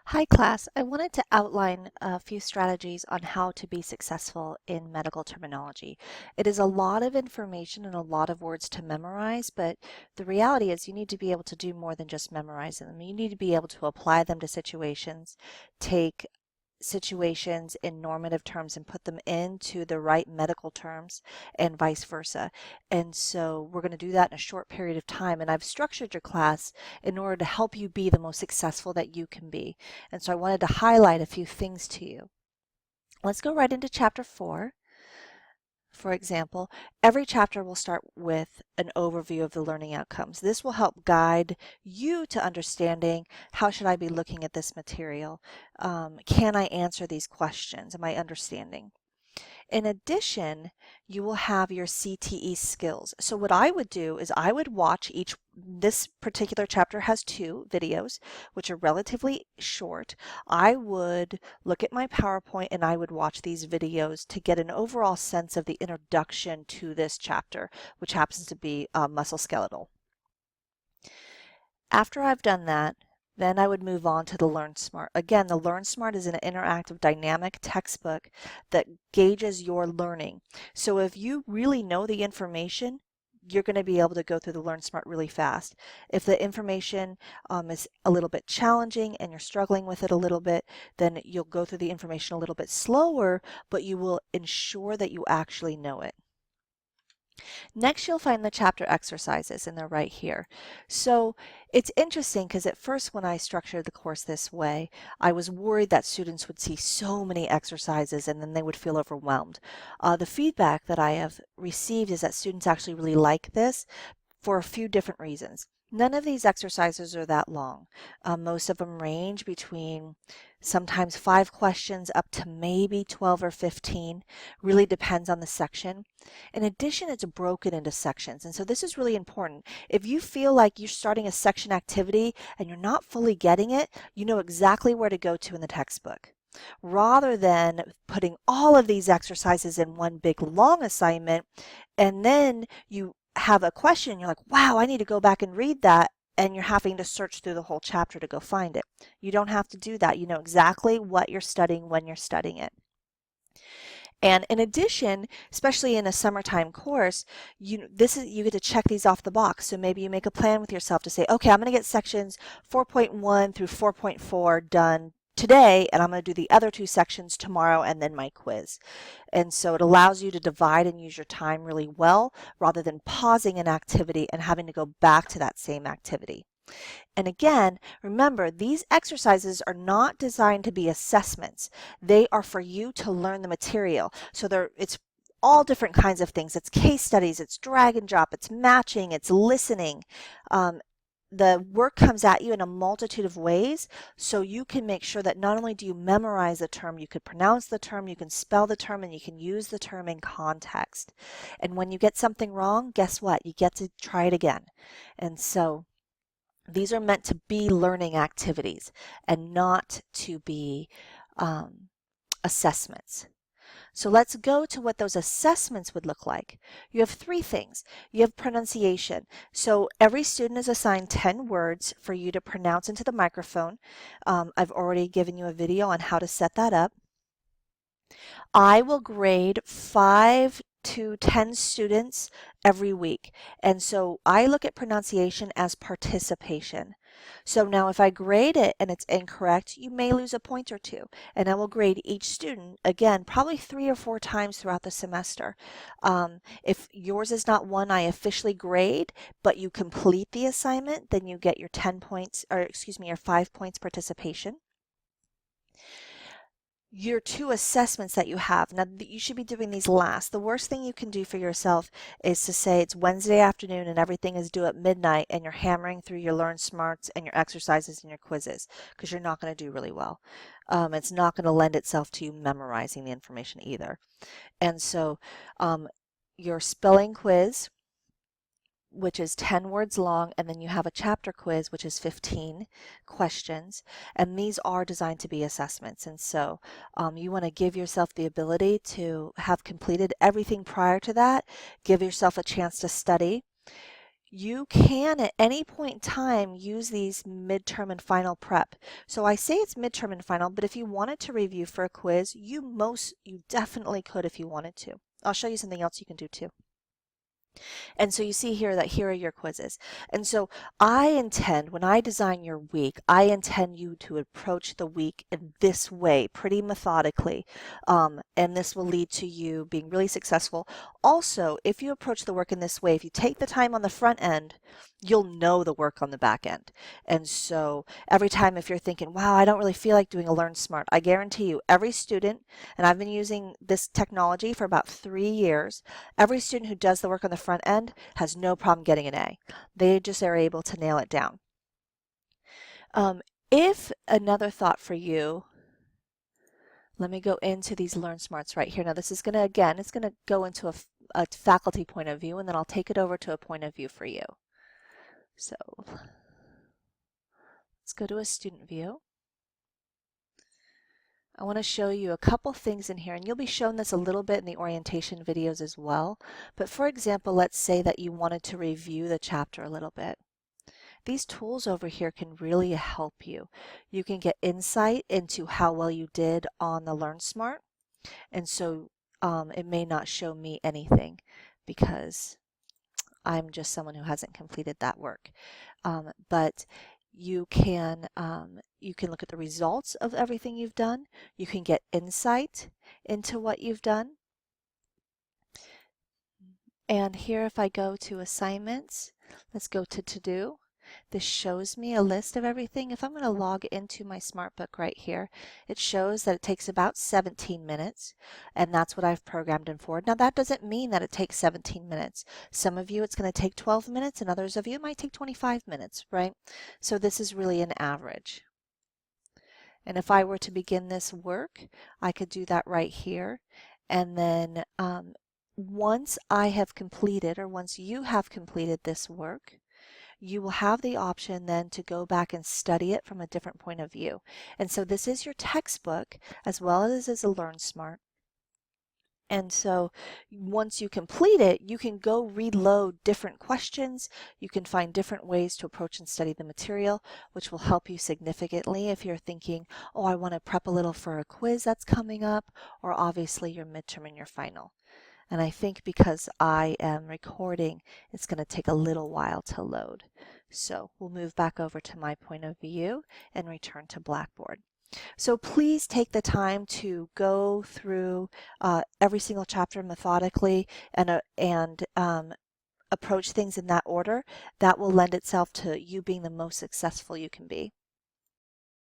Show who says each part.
Speaker 1: Hi class, I wanted to outline a few strategies on how to be successful in medical terminology. It is a lot of information and a lot of words to memorize, but the reality is you need to be able to do more than just memorizing them. You need to be able to apply them to situations, take situations in normative terms and put them into the right medical terms and vice versa. And so we're going to do that in a short period of time. And I've structured your class in order to help you be the most successful that you can be. And so I wanted to highlight a few things to you. Let's go right into chapter 4. For example, every chapter will start with an overview of the learning outcomes. This will help guide you to understanding how should I be looking at this material? Can I answer these questions? Am I understanding? In addition, you will have your CTE skills. So what I would do is I would watch this particular chapter has 2 videos, which are relatively short. I would look at my PowerPoint and I would watch these videos to get an overall sense of the introduction to this chapter, which happens to be musculoskeletal. After I've done that, then I would move on to the LearnSmart. Again, the LearnSmart is an interactive dynamic textbook that gauges your learning. So if you really know the information, you're going to be able to go through the LearnSmart really fast. If the information is a little bit challenging and you're struggling with it a little bit, then you'll go through the information a little bit slower, but you will ensure that you actually know it. Next, you'll find the chapter exercises, and they're right here. So it's interesting because at first when I structured the course this way, I was worried that students would see so many exercises and then they would feel overwhelmed. The feedback that I have received is that students actually really like this for a few different reasons. None of these exercises are that long. Most of them range between sometimes 5 questions up to maybe 12 or 15. Really depends on the section. In addition, it's broken into sections. And so this is really important. If you feel like you're starting a section activity and you're not fully getting it, you know exactly where to go to in the textbook. Rather than putting all of these exercises in one big long assignment, and then you have a question and you're like, wow, I need to go back and read that, and you're having to search through the whole chapter to go find it. You don't have to do that. You know exactly what you're studying when you're studying it. And in addition, especially in a summertime course, you get to check these off the box. So maybe you make a plan with yourself to say, okay, I'm going to get sections 4.1 through 4.4 done today, and I'm going to do the other 2 sections tomorrow and then my quiz. And so it allows you to divide and use your time really well rather than pausing an activity and having to go back to that same activity. And again, remember, these exercises are not designed to be assessments. They are for you to learn the material. So it's all different kinds of things. It's case studies, it's drag and drop, it's matching, it's listening. The work comes at you in a multitude of ways, so you can make sure that not only do you memorize the term, you can pronounce the term, you can spell the term, and you can use the term in context. And when you get something wrong, guess what? You get to try it again. And so these are meant to be learning activities and not to be assessments. So let's go to what those assessments would look like. You have 3 things. You have pronunciation. So every student is assigned 10 words for you to pronounce into the microphone. I've already given you a video on how to set that up. I will grade 5 to 10 students every week. And so I look at pronunciation as participation. So now if I grade it and it's incorrect, you may lose a point or 2. And I will grade each student, again, probably 3 or 4 times throughout the semester. If yours is not one I officially grade, but you complete the assignment, then you get your 10 points, or excuse me, your 5 points participation. Your 2 assessments that you have. Now, you should be doing these last. The worst thing you can do for yourself is to say it's Wednesday afternoon and everything is due at midnight and you're hammering through your LearnSmarts and your exercises and your quizzes, because you're not going to do really well. It's not going to lend itself to you memorizing the information either. And so your spelling quiz, which is 10 words long, and then you have a chapter quiz, which is 15 questions, and these are designed to be assessments. And so you want to give yourself the ability to have completed everything prior to that, give yourself a chance to study. you can at any point in time use these midterm and final prep. So I say it's midterm and final, but if you wanted to review for a quiz, you definitely could if you wanted to. I'll show you something else you can do too. And so you see here that here are your quizzes. And so I intend, when I design your week, I intend you to approach the week in this way, pretty methodically. And this will lead to you being really successful. Also, if you approach the work in this way, if you take the time on the front end, you'll know the work on the back end. And so every time if you're thinking, wow, I don't really feel like doing a Learn Smart, I guarantee you every student, and I've been using this technology for about 3 years, every student who does the work on the front end has no problem getting an A. They just are able to nail it down. If another thought for you, let me go into these Learn Smarts right here. Now this is going to, again, it's going to go into a faculty point of view, and then I'll take it over to a point of view for you. So let's go to a student view. I want to show you a couple things in here, and you'll be shown this a little bit in the orientation videos as well. But for example, let's say that you wanted to review the chapter a little bit. These tools over here can really help you. You can get insight into how well you did on the Learn Smart, and so it may not show me anything because I'm just someone who hasn't completed that work. But you can look at the results of everything you've done. You can get insight into what you've done. And here, if I go to assignments, let's go to to-do. This shows me a list of everything. If I'm going to log into my SmartBook right here, it shows that it takes about 17 minutes, and that's what I've programmed in for. Now that doesn't mean that it takes 17 minutes. Some of you it's going to take 12 minutes, and others of you it might take 25 minutes, right? So this is really an average. And if I were to begin this work, I could do that right here. And then once I have completed, or once you have completed this work, you will have the option then to go back and study it from a different point of view. And so this is your textbook as well as is a Learn Smart. And so once you complete it, you can go reload different questions. You can find different ways to approach and study the material, which will help you significantly if you're thinking, oh, I want to prep a little for a quiz that's coming up, or obviously your midterm and your final. And I think because I am recording, it's going to take a little while to load. So we'll move back over to my point of view and return to Blackboard. So please take the time to go through every single chapter methodically and approach things in that order. That will lend itself to you being the most successful you can be.